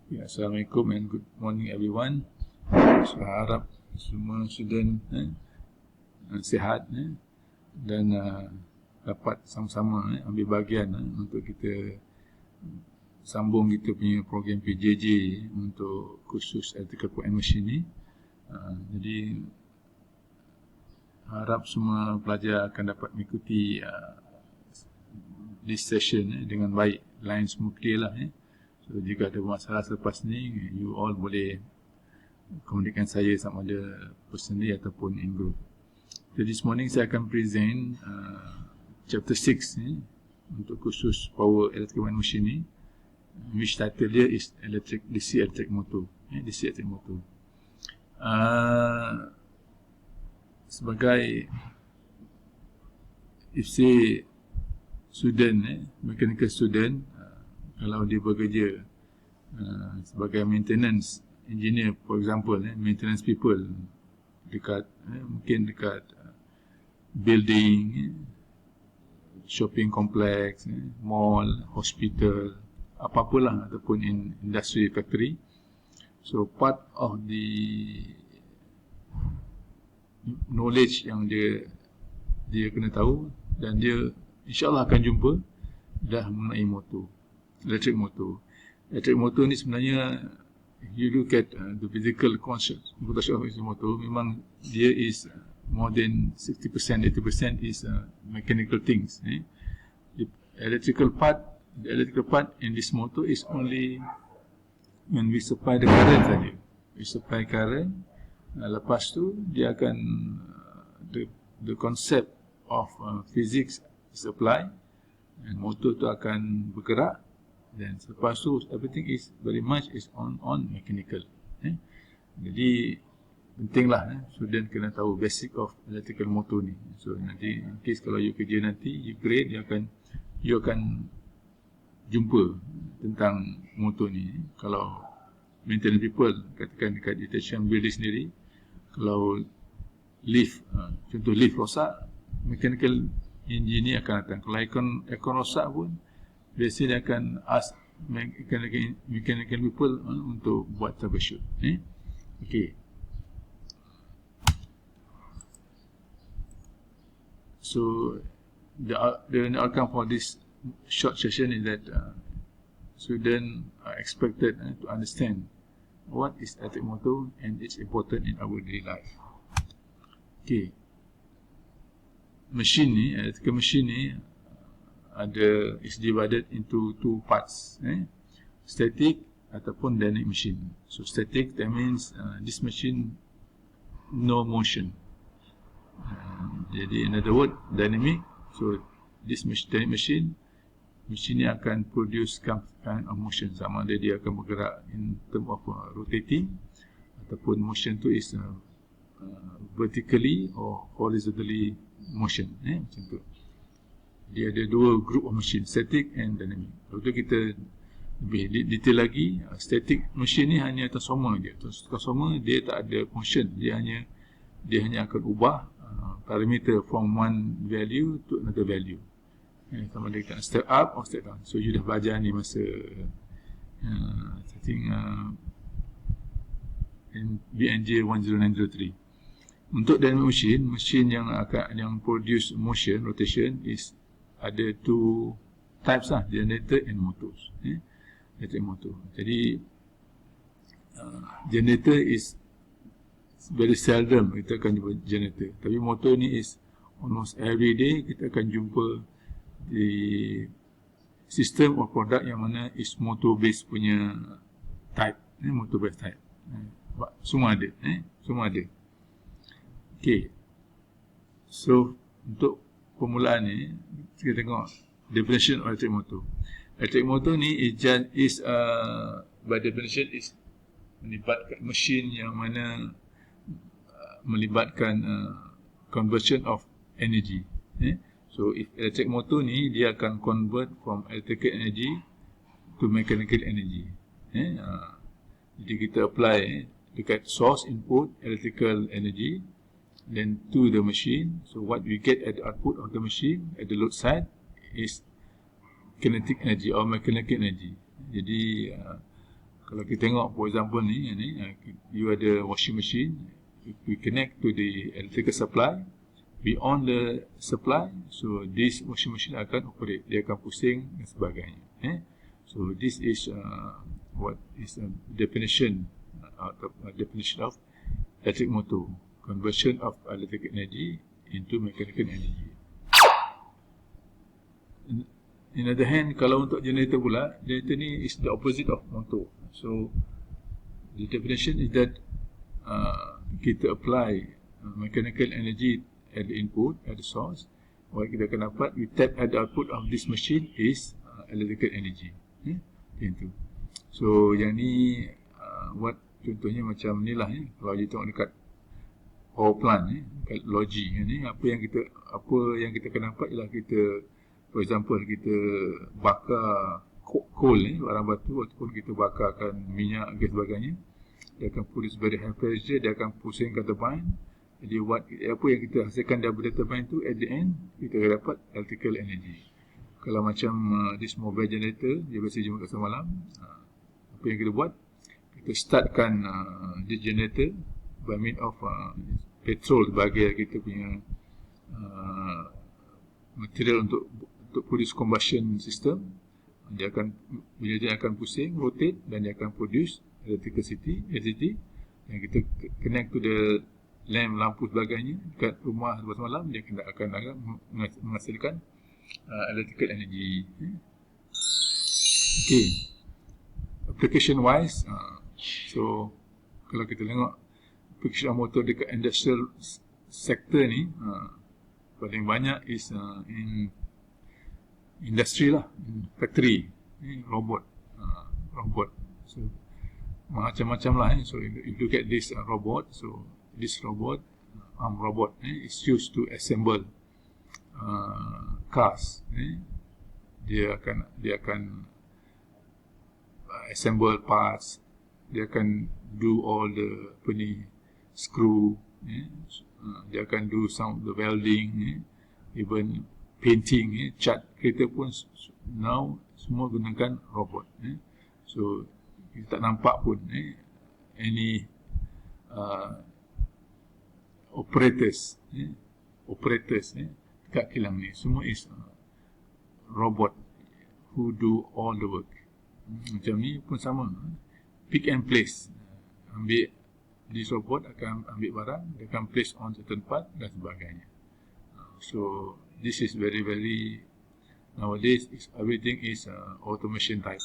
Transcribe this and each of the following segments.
Ya, Assalamualaikum and good morning everyone. Saya harap semua student sihat dan dapat sama-sama ambil bahagian untuk kita sambung kita punya program PJJ untuk khusus electrical point machine ni. Jadi harap semua pelajar akan dapat mengikuti this session dengan baik, line semua clear lah. So jika ada masalah selepas ni, you all boleh komunikasikan saya sama ada personally ataupun in group. So this morning saya akan present chapter 6 untuk khusus power electrical machine ni, which title dia is DC electric motor. DC electric motor. Sebagai if say student, mechanical student, kalau dia bekerja sebagai maintenance engineer, for example, maintenance people dekat mungkin dekat building, shopping complex, mall, hospital, apa-apalah, ataupun in industry factory. So part of the knowledge yang dia kena tahu, dan dia insyaAllah akan jumpa dah mengenai motor, electric motor. Electric motor ni sebenarnya, if you look at the physical concept of electric motor, memang dia is more than 60%, 80% is mechanical things. The electrical part in this motor is only when we supply the current saja. We supply current, lepas tu dia akan the concept of physics is applied, and motor tu akan bergerak. Dan selepas tu everything is very much is on mechanical. Jadi pentinglah student kena tahu basic of electrical motor ni. So nanti in case kalau you kerja nanti, you grade, you akan jumpa tentang motor ni. Kalau maintenance people, katakan dekat detection building sendiri, kalau lift, contoh lift rosak, mechanical engineer akan datang. Kalau aircon rosak pun, biasanya dia akan ask mechanical people untuk buat troubleshoot. Okay. So the outcome for this short session is that students are expected to understand what is electric motor and its important in our daily life. Okay. Machine ni, electrical machine ni is divided into two parts, static ataupun dynamic machine. So static, that means this machine no motion. Jadi in other word, dynamic, so this dynamic machine ni akan produce kind of motion, sama ada dia akan bergerak in term of rotating, ataupun motion tu is vertically or horizontally motion, macam tu. Dia ada dua group of machine, static and dynamic. Lepas tu kita lebih detail lagi, static machine ni hanya transformer je. Transformer dia tak ada motion, dia hanya akan ubah parameter from one value to another value. Sama ada kita step up or step down. So you dah belajar ni masa I think in BNJ 10903. Untuk dynamic machine yang produce motion, rotation, is ada two types lah, generator and motors. Electric motor. Jadi generator is very seldom kita akan jumpa generator, tapi motor ni is almost every day kita akan jumpa the system or product yang mana is motor based punya type, motor based type. Semua ada, semua ada. Okay. So untuk permulaan ni, kita tengok definition of electric motor. Electric motor ni is by definition is melibatkan mesin yang mana melibatkan conversion of energy. So if electric motor ni dia akan convert from electrical energy to mechanical energy. Jadi kita apply dekat source input electrical energy, then to the machine. So what we get at the output of the machine at the load side is kinetic energy or mechanical energy. Jadi Kalau kita tengok, for example ni, you ada washing machine, we connect to the electrical supply, beyond the supply, so this washing machine akan operate, dia akan pusing dan sebagainya. So this is what is a definition of electric motor, conversion of electric energy into mechanical energy. In other hand, kalau untuk generator pula, generator ni is the opposite of motor. So the definition is that kita apply mechanical energy at the input, at the source. What kita akan dapat, we tap at the output of this machine is electrical energy. Itu. So yang ni buat contohnya macam ni lah. Kalau you tengok dekat power plant, dekat logi ni, apa yang kita akan dapat ialah kita, for example, kita bakar coal barang batu, ataupun kita bakarkan minyak dan sebagainya, dia akan produce very high pressure, dia akan pusingkan turbine. Jadi apa yang kita hasilkan daripada turbine tu, at the end kita akan dapat electrical energy. Kalau macam this mobile generator, dia biasa jemput kat semalam, apa yang kita buat, kita startkan this generator by means of petrol sebagai kita punya material untuk produce combustion system. Dia akan, bila dia akan pusing, rotate, dan dia akan produce electricity yang kita connect to the lampu sebagainya dekat rumah semalam, dia akan menghasilkan electrical energy. Okay, application wise, so kalau kita tengok application motor dekat industrial sector ni, paling banyak is in industry lah, in factory, robot. So macam-macam lah. So if you look at this robot, so this robot, arm robot, is used to assemble cars. Dia akan assemble parts, dia akan do all the screw, dia akan do some of the welding, even painting, cat kereta pun now semua gunakan robot. So kita tak nampak pun any operators dekat kilang ni, semua is robot who do all the work. Macam ni pun sama, pick and place, ambil this robot akan ambil barang, dia akan place on certain part dan sebagainya. So this is very nowadays everything is automation type.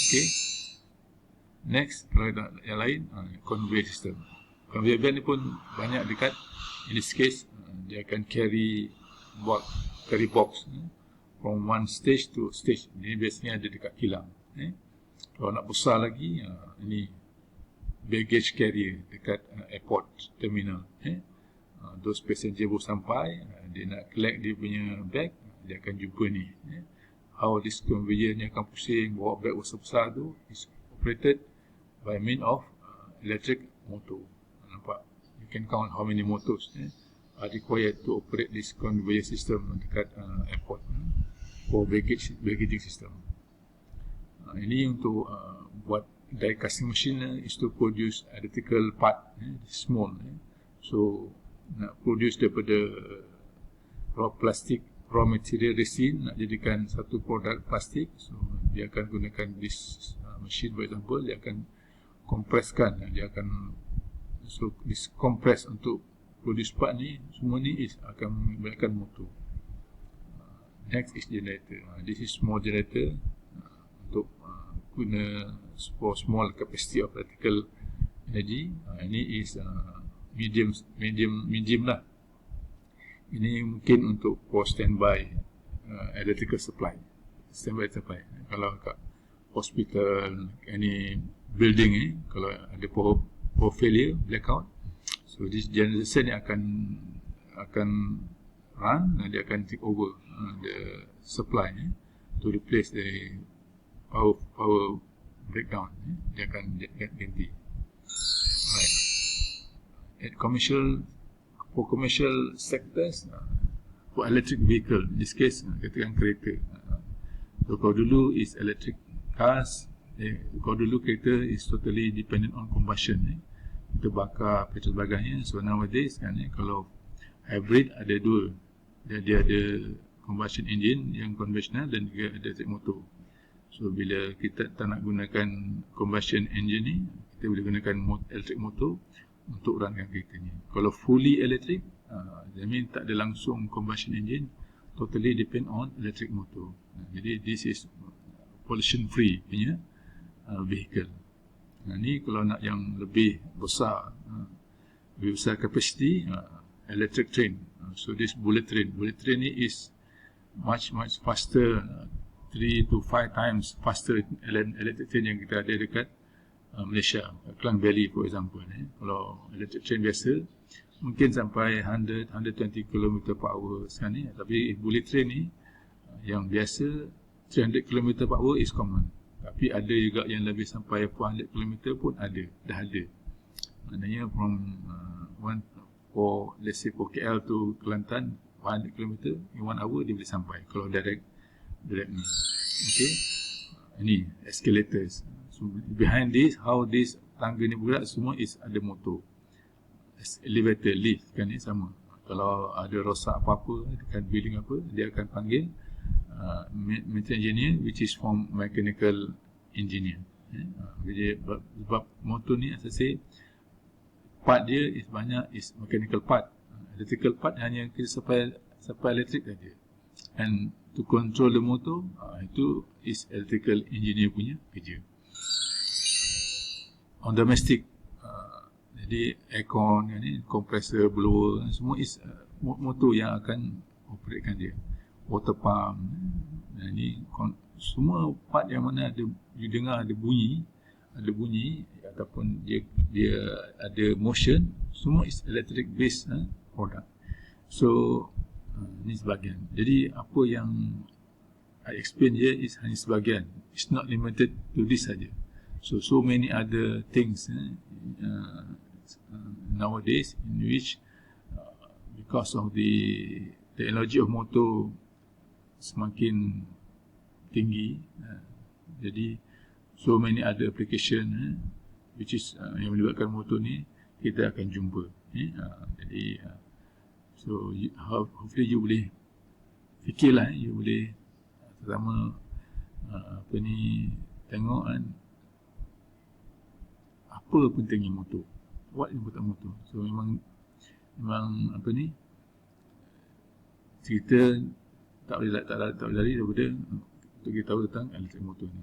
Okay, next, kalau yang lain, conveyor system. Conveyor belt ni pun banyak dekat, in this case, dia akan carry box from one stage to stage. Ini biasanya ada dekat kilang. Kalau nak besar lagi, ini baggage carrier dekat airport terminal. Those passenger baru sampai, dia nak collect dia punya bag, dia akan jumpa ni. How this conveyor ni akan pusing, bawa bag besar-besar tu, is operated by means of electric motor. Nampak? You can count how many motors are required to operate this conveyor system dekat airport for baggaging system. Ini untuk buat die casting machine is to produce electrical part, small. So nak produce daripada raw material resin, nak jadikan satu produk plastik, so dia akan gunakan this machine, for example, dia akan kompreskan, dia akan this compress untuk produce part ni, semua ni akan menggunakan motor. Next is generator. This is small generator, untuk guna for small capacity of electrical energy. Ini is medium lah. Ini mungkin untuk for standby electrical supply. Kalau kat hospital, any building kalau ada power failure, blackout, so this generator ni akan run, dan dia akan take over the supply to replace the power breakdown. Dia akan ganti. Right. At for commercial sectors, for electric vehicle, in this case katakan kereta. So kalau dulu is electric cars, Kalau dulu kereta is totally dependent on combustion. Kita bakar petrol sebagainya. So nowadays kan, kalau hybrid ada dua. Dia ada combustion engine yang konvensional dan juga ada elektrik motor. So bila kita tak nak gunakan combustion engine ni, kita boleh gunakan elektrik motor untuk runkan kereta ni. Kalau fully electric, that means tak ada langsung combustion engine, totally depend on electric motor. Jadi this is pollution free punya vehicle. Ni kalau nak yang lebih besar, capacity, electric train. So this bullet train ni is much faster, 3 to 5 times faster electric train yang kita ada dekat Malaysia, Klang Valley for example. Kalau electric train biasa mungkin sampai 120 km per hour sekarang ni, tapi bullet train ni yang biasa 300 km per hour is common. Tapi ada juga yang lebih sampai 400 km pun ada, dah ada. Maknanya from let's say for KL to Kelantan 400 km in 1 hour dia boleh sampai kalau direct ni. Okay, ini escalators. So behind this, how this tangga ni bergerak semua is ada motor. Elevator, lift kan ni sama. Kalau ada rosak apa-apa dekat building apa, dia akan panggil maintenance engineer, which is from mechanical engineer. Jadi sebab motor ni as I say, part dia is banyak is mechanical part. Electrical part hanya kita supply elektrik saja. And to control the motor, itu is electrical engineer punya kerja. On domestic, jadi aircon, compressor, blower, semua is motor yang akan operatekan dia. Water pump, ini semua part yang mana ada, you dengar ada bunyi ataupun dia ada motion, semua is electric based product. So ni sebahagian. Jadi apa yang I explain here is hanya sebahagian. It's not limited to this saja. So many other things nowadays in which because of the technology of motor semakin tinggi, jadi so many other application which is yang melibatkan motor ni kita akan jumpa. Jadi so hopefully you boleh fikirlah, you boleh pertama tengok kan apa pentingnya motor, what important motor. So memang cerita tak boleh lari daripada untuk kita tahu tentang elektrik motor ni.